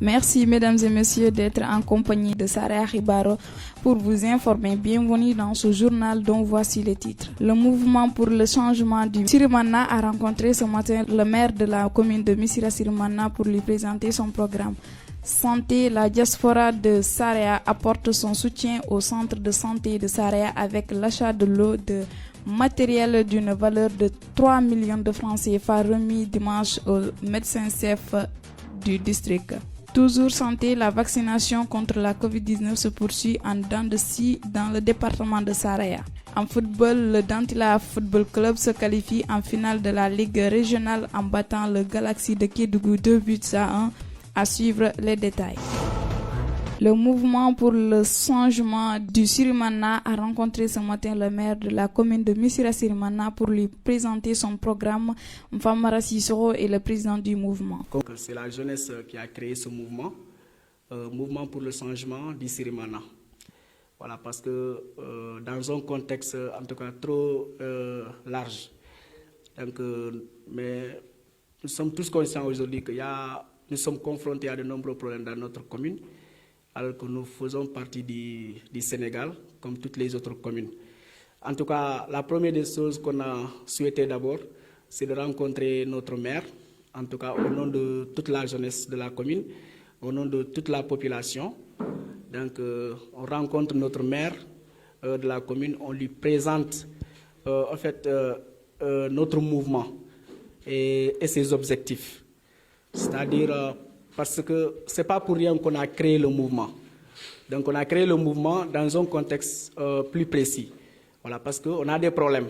Merci mesdames et messieurs d'être en compagnie de Saraya Ribaro pour vous informer. Bienvenue dans ce journal dont voici les titres. Le mouvement pour le changement du Sirimana a rencontré ce matin le maire de la commune de Missirah Sirimana pour lui présenter son programme. Santé, la diaspora de Saraya apporte son soutien au centre de santé de Saraya avec l'achat de l'eau de matériel d'une valeur de 3 millions de francs CFA remis dimanche au médecin-chef du district. Toujours santé, la vaccination contre la Covid-19 se poursuit en dents de scie dans le département de Saraya. En football, le Dantila Football Club se qualifie en finale de la Ligue régionale en battant le Galaxy de Kédougou 2-1. À suivre les détails. Le mouvement pour le changement du Sirimana a rencontré ce matin le maire de la commune de Missirah Sirimana pour lui présenter son programme. Mfamara Sissoko est le président du mouvement. C'est la jeunesse qui a créé ce mouvement, mouvement pour le changement du Sirimana. Voilà, parce que dans un contexte en tout cas trop large, donc, mais nous sommes tous conscients aujourd'hui qu'il y a nous sommes confrontés à de nombreux problèmes dans notre commune, alors que nous faisons partie du Sénégal, comme toutes les autres communes. En tout cas, la première des choses qu'on a souhaité d'abord, c'est de rencontrer notre maire, en tout cas au nom de toute la jeunesse de la commune, au nom de toute la population. Donc, on rencontre notre maire de la commune, on lui présente en fait notre mouvement et ses objectifs. C'est-à-dire parce que ce n'est pas pour rien qu'on a créé le mouvement. Donc on a créé le mouvement dans un contexte plus précis. Voilà, parce qu'on a des problèmes.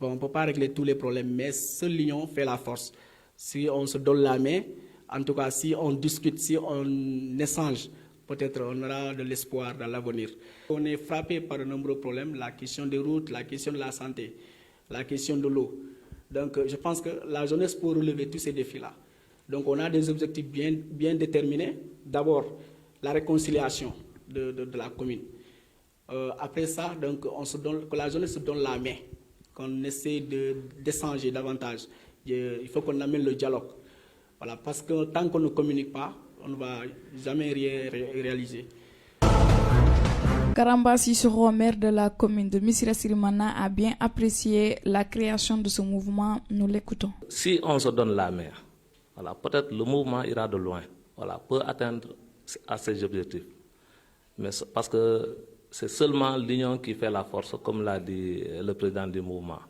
Bon, on ne peut pas régler tous les problèmes, mais seule l'union fait la force. Si on se donne la main, en tout cas si on discute, si on échange, peut-être on aura de l'espoir dans l'avenir. On est frappé par de nombreux problèmes, la question des routes, la question de la santé, la question de l'eau. Donc je pense que la jeunesse peut relever tous ces défis-là. Donc on a des objectifs bien déterminés. D'abord, la réconciliation de la commune. Après ça, donc, que la jeunesse se donne la main, qu'on essaie d'échanger davantage. Il faut qu'on amène le dialogue. Voilà, parce que tant qu'on ne communique pas, on ne va jamais rien réaliser. Karamba Sissoko, maire de la commune de Missirah Sirimana, a bien apprécié la création de ce mouvement. Nous l'écoutons. Si on se donne la main, voilà, peut-être le mouvement ira de loin, voilà, peut atteindre à ses objectifs. Mais parce que c'est seulement l'union qui fait la force, comme l'a dit le président du mouvement.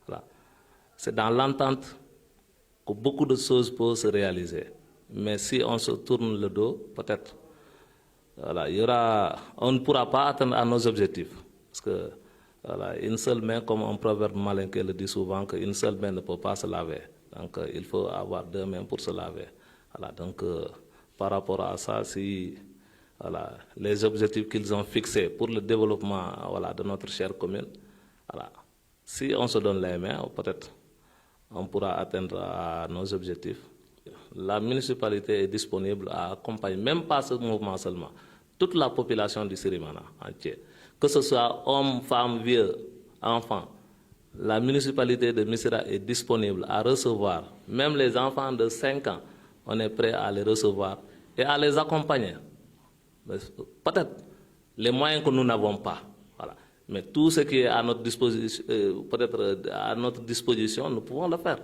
Voilà. C'est dans l'entente que beaucoup de choses peuvent se réaliser. Mais si on se tourne le dos, peut-être, voilà, on ne pourra pas atteindre à nos objectifs. Parce que voilà, une seule main, comme un proverbe malinqué le dit souvent, qu'une seule main ne peut pas se laver. Donc il faut avoir deux mains pour se laver. Voilà, donc par rapport à ça, si voilà, les objectifs qu'ils ont fixés pour le développement voilà, de notre chère commune, voilà, si on se donne les mains, peut-être on pourra atteindre à nos objectifs. La municipalité est disponible à accompagner, même pas ce mouvement seulement, toute la population du Sirimana entier, que ce soit hommes, femmes, vieux, enfants. La municipalité de Missirah est disponible à recevoir, même les enfants de 5 ans, on est prêt à les recevoir et à les accompagner. Peut-être les moyens que nous n'avons pas, voilà. Mais tout ce qui est à notre disposition, peut-être à notre disposition, nous pouvons le faire.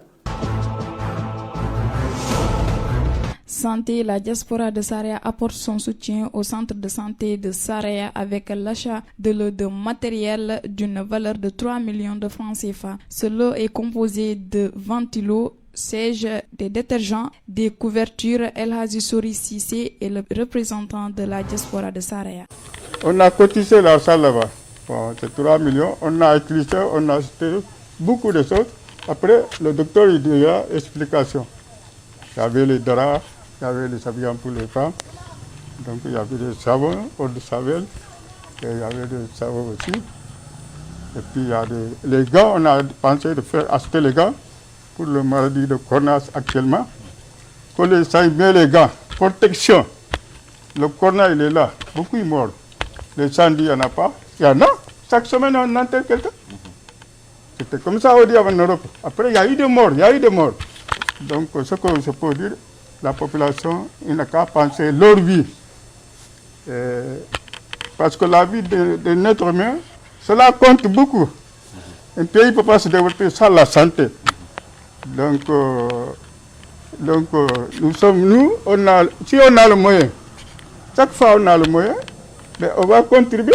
Santé, la diaspora de Saraya apporte son soutien au centre de santé de Saraya avec l'achat de l'eau de matériel d'une valeur de 3 millions de francs CFA. Ce lot est composé de ventilos, sièges, des détergents, des couvertures. El Hadji Sori Sissé est le représentant de la diaspora de Saraya. On a cotisé l'argent là-bas. Bon, c'est 3 millions. On a écrit, on a acheté beaucoup de choses. Après, le docteur il dira explication. Il y avait les draps. Il y avait les habillements pour les femmes, donc il y avait des savons, eau de Javel, et il y avait des savons aussi. Et puis il y a les gants, on a pensé de faire acheter les gants pour le maladie de cornas actuellement. Pour les saignes bien les gants, protection. Le corona il est là, beaucoup est mort. Les sangs il n'y en a pas, il y en a. Chaque semaine on enterre quelqu'un. C'était comme ça au dit en Europe. Après il y a eu des morts, Donc ce que je peux dire, la population, il n'a qu'à penser leur vie. Parce que la vie de notre humain, cela compte beaucoup. Un pays ne peut pas se développer sans la santé. Donc nous, si on a le moyen, chaque fois on a le moyen, mais on va contribuer.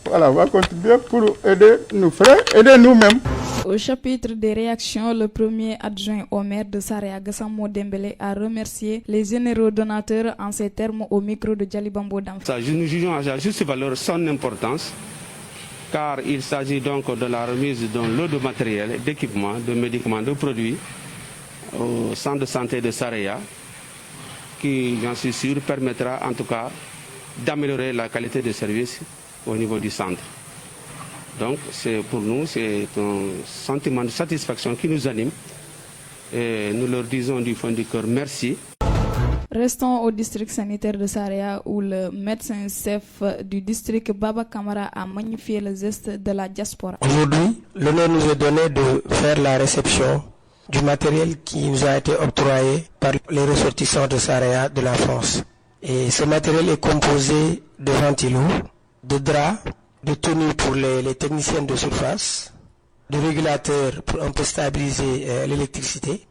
Voilà, on va contribuer pour aider nos frères, aider nous-mêmes. Au chapitre des réactions, le premier adjoint au maire de Saraya, Gassamo Dembélé, a remercié les généraux donateurs en ces termes au micro de Djalibambo Damfa. Nous jugeons à sa juste valeur son importance, car il s'agit donc de la remise d'un lot de matériel, d'équipements, de médicaments, de produits au centre de santé de Saraya, qui, j'en suis sûr, permettra en tout cas d'améliorer la qualité de service au niveau du centre. Donc pour nous, c'est un sentiment de satisfaction qui nous anime et nous leur disons du fond du cœur merci. Restons au district sanitaire de Saraya où le médecin-chef du district Baba Kamara a magnifié le geste de la diaspora. Aujourd'hui, l'honneur nous est donné de faire la réception du matériel qui nous a été octroyé par les ressortissants de Saraya de la France. Et ce matériel est composé de ventilos, de draps, de tenues pour les techniciens de surface, de régulateurs pour un peu stabiliser l'électricité,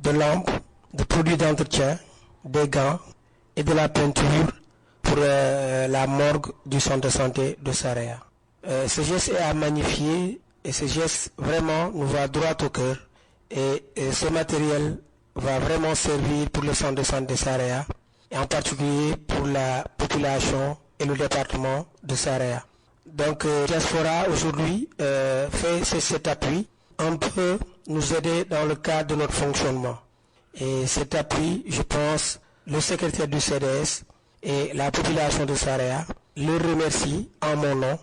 de lampes, de produits d'entretien, des gants et de la peinture pour la morgue du centre de santé de Saraya. Ce geste est à magnifier et ce geste vraiment nous va droit au cœur et ce matériel va vraiment servir pour le centre de santé de Saraya et en particulier pour la population et le département de Saraya. Donc Diaspora aujourd'hui fait cet appui, un peu nous aider dans le cadre de notre fonctionnement. Et cet appui, je pense, le secrétaire du CDS et la population de Saraya le remercie en mon nom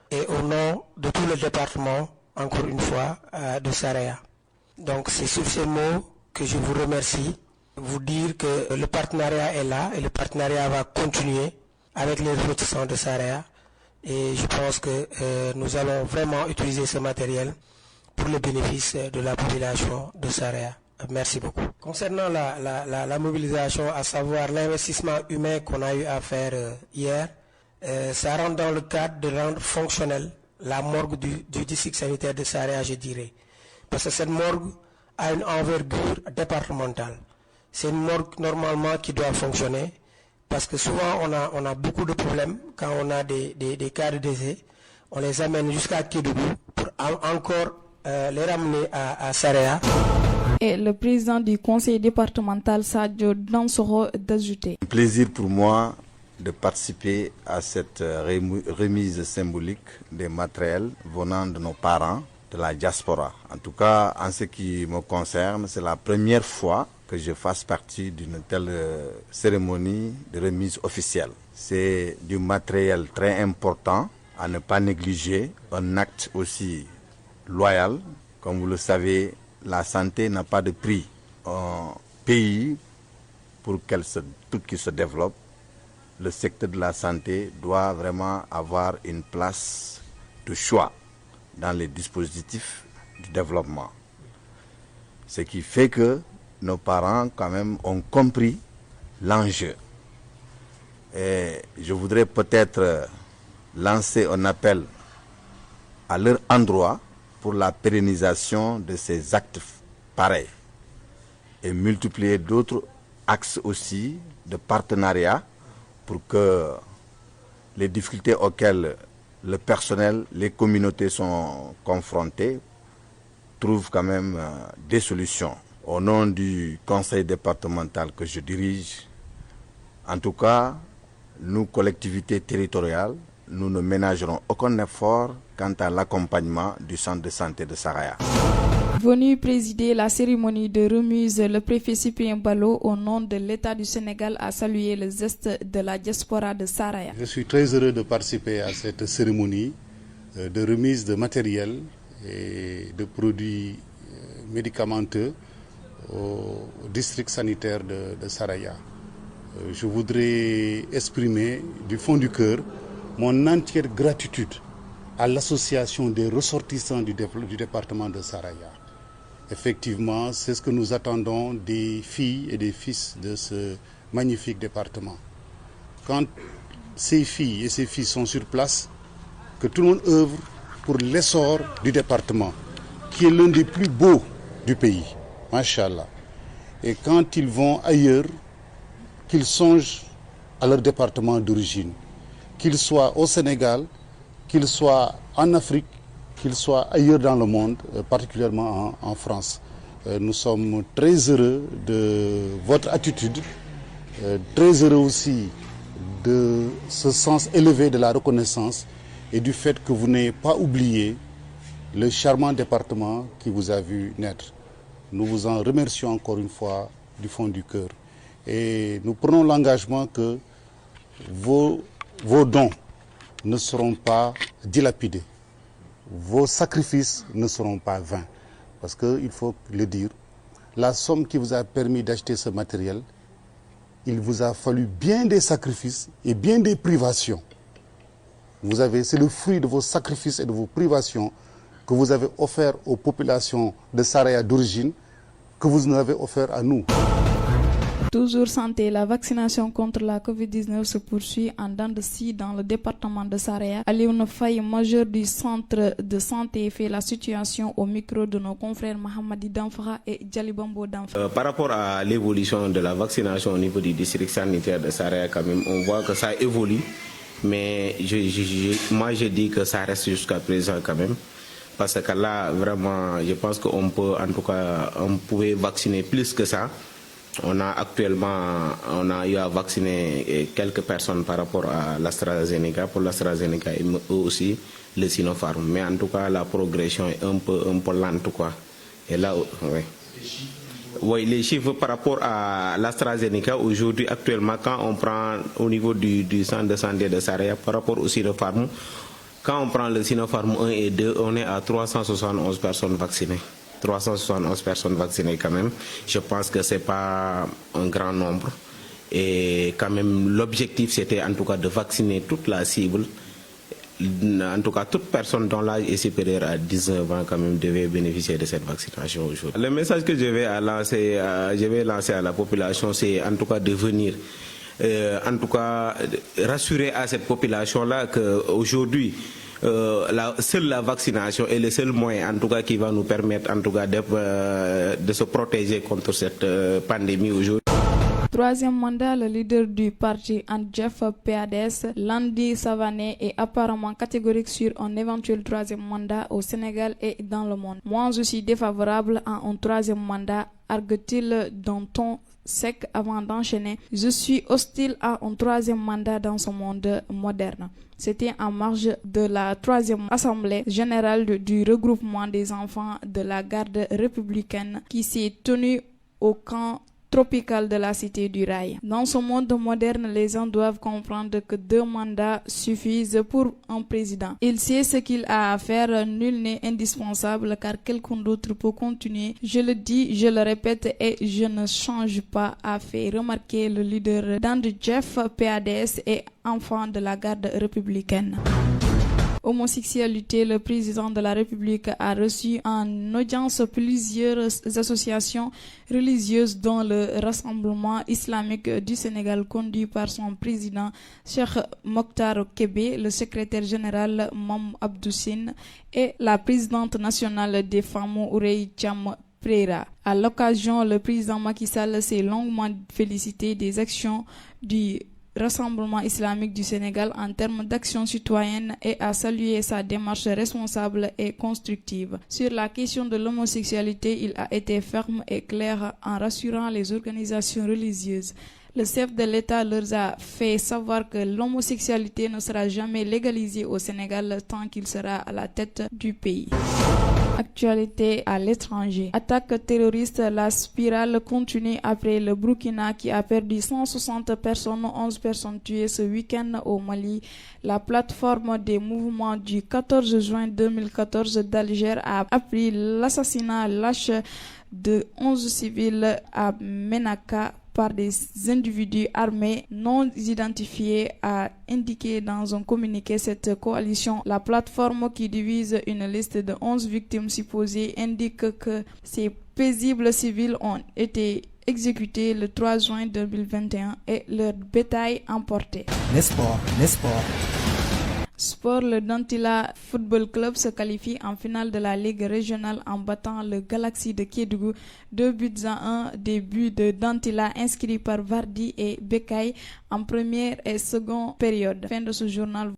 et au nom de tout le département, encore une fois, de Saraya. Donc c'est sur ces mots que je vous remercie, vous dire que le partenariat est là et le partenariat va continuer avec les ressortissants de Saraya. Et je pense que nous allons vraiment utiliser ce matériel pour le bénéfice de la population de Saraya. Merci beaucoup. Concernant la mobilisation, à savoir l'investissement humain qu'on a eu à faire hier, ça rentre dans le cadre de rendre fonctionnelle la morgue du district sanitaire de Saraya, je dirais. Parce que cette morgue a une envergure départementale. C'est une morgue normalement qui doit fonctionner. Parce que souvent on a beaucoup de problèmes quand on a des cas de décès, on les amène jusqu'à Kédougou pour encore les ramener à Saraya. Et le président du conseil départemental Sadio Dansoro d'ajouter. Un plaisir pour moi de participer à cette remise symbolique des matériels venant de nos parents, de la diaspora. En tout cas, en ce qui me concerne, c'est la première fois que je fasse partie d'une telle cérémonie de remise officielle. C'est du matériel très important à ne pas négliger, un acte aussi loyal. Comme vous le savez, la santé n'a pas de prix. Un pays, pour qu'il se développe, le secteur de la santé doit vraiment avoir une place de choix dans les dispositifs du développement. Ce qui fait que nos parents, quand même, ont compris l'enjeu. Et je voudrais peut-être lancer un appel à leur endroit pour la pérennisation de ces actes pareils et multiplier d'autres axes aussi de partenariat pour que les difficultés auxquelles le personnel, les communautés sont confrontées trouvent quand même des solutions. Au nom du conseil départemental que je dirige, en tout cas, nous, collectivités territoriales, nous ne ménagerons aucun effort quant à l'accompagnement du centre de santé de Saraya. Venu présider la cérémonie de remise, le préfet Cyprien Ballo, au nom de l'État du Sénégal, a salué le geste de la diaspora de Saraya. Je suis très heureux de participer à cette cérémonie de remise de matériel et de produits médicamenteux au district sanitaire de Saraya. Je voudrais exprimer du fond du cœur mon entière gratitude à l'association des ressortissants du département de Saraya Effectivement, c'est ce que nous attendons des filles et des fils de ce magnifique département. Quand ces filles et ces fils sont sur place, que tout le monde œuvre pour l'essor du département, qui est l'un des plus beaux du pays, Machallah. Et quand ils vont ailleurs, qu'ils songent à leur département d'origine, qu'ils soient au Sénégal, qu'ils soient en Afrique, qu'ils soient ailleurs dans le monde, particulièrement en France. Nous sommes très heureux de votre attitude, très heureux aussi de ce sens élevé de la reconnaissance et du fait que vous n'ayez pas oublié le charmant département qui vous a vu naître. Nous vous en remercions encore une fois du fond du cœur. Et nous prenons l'engagement que vos dons ne seront pas dilapidés. Vos sacrifices ne seront pas vains. Parce qu'il faut le dire, la somme qui vous a permis d'acheter ce matériel, il vous a fallu bien des sacrifices et bien des privations. C'est le fruit de vos sacrifices et de vos privations que vous avez offert aux populations de Saraya d'origine, que vous nous avez offert à nous. Toujours santé, la vaccination contre la COVID-19 se poursuit en dents de scie dans le département de Saraya. Alioune Faye, majeur du centre de santé, fait la situation au micro de nos confrères Mahamadi Danfara et Djalibambo Danfara. Par rapport à l'évolution de la vaccination au niveau du district sanitaire de Saraya, quand même, on voit que ça évolue. Mais moi, je dis que ça reste jusqu'à présent quand même. Parce que là, vraiment, je pense qu'on peut, en tout cas, on pouvait vacciner plus que ça. On a eu à vacciner quelques personnes par rapport à l'AstraZeneca, pour l'AstraZeneca et aussi le Sinopharm. Mais en tout cas, la progression est un peu lente, quoi. Et là, oui. Oui, les chiffres par rapport à l'AstraZeneca, aujourd'hui, actuellement, quand on prend au niveau du centre de santé de Saraya, par rapport au Sinopharm, quand on prend le Sinopharm 1 et 2, on est à 371 personnes vaccinées. 371 personnes vaccinées quand même. Je pense que ce n'est pas un grand nombre. Et quand même, l'objectif, c'était en tout cas de vacciner toute la cible. En tout cas, toute personne dont l'âge est supérieur à 19 ans quand même devait bénéficier de cette vaccination aujourd'hui. Le message que je vais lancer à la population, c'est en tout cas de venir, en tout cas rassurer à cette population-là qu'aujourd'hui, seule la vaccination est le seul moyen en tout cas qui va nous permettre en tout cas de se protéger contre cette pandémie aujourd'hui. Troisième mandat, le leader du parti Andjef PADS, Landi Savané, est apparemment catégorique sur un éventuel troisième mandat au Sénégal et dans le monde. Moi, je suis défavorable à un troisième mandat, argue-t-il d'un ton sec avant d'enchaîner. Je suis hostile à un troisième mandat dans ce monde moderne. C'était en marge de la troisième assemblée générale du regroupement des enfants de la garde républicaine qui s'est tenue au camp tropical de la cité du Rail. Dans ce monde moderne, les gens doivent comprendre que 2 mandats suffisent pour un président. Il sait ce qu'il a à faire, nul n'est indispensable car quelqu'un d'autre peut continuer. Je le dis, je le répète et je ne change pas, a fait remarquer le leader d'Andjef PADS et enfant de la garde républicaine. Homosexualité, le président de la République a reçu en audience plusieurs associations religieuses dont le Rassemblement islamique du Sénégal conduit par son président Cheikh Mokhtar Kébé, le secrétaire général Mam Abdoussine et la présidente nationale des femmes Ourey Thiam Preira. À l'occasion, le président Macky Sall s'est longuement félicité des actions du Rassemblement islamique du Sénégal en termes d'action citoyenne et a salué sa démarche responsable et constructive. Sur la question de l'homosexualité, il a été ferme et clair en rassurant les organisations religieuses. Le chef de l'État leur a fait savoir que l'homosexualité ne sera jamais légalisée au Sénégal tant qu'il sera à la tête du pays. Actualité à l'étranger. Attaque terroriste, la spirale continue après le Burkina qui a perdu 160 personnes, 11 personnes tuées ce week-end au Mali. La plateforme des mouvements du 14 juin 2014 d'Alger a appris l'assassinat lâche de 11 civils à Menaka par des individus armés non identifiés, a indiqué dans un communiqué. Cette coalition, la plateforme qui divise une liste de 11 victimes supposées, indique que ces paisibles civils ont été exécutés le 3 juin 2021 et leur bétail emporté. Sport, le Dantila Football Club se qualifie en finale de la Ligue régionale en battant le Galaxy de Kédougou 2-1, des buts de Dantila inscrits par Vardy et Bekay en première et seconde période. Fin de ce journal.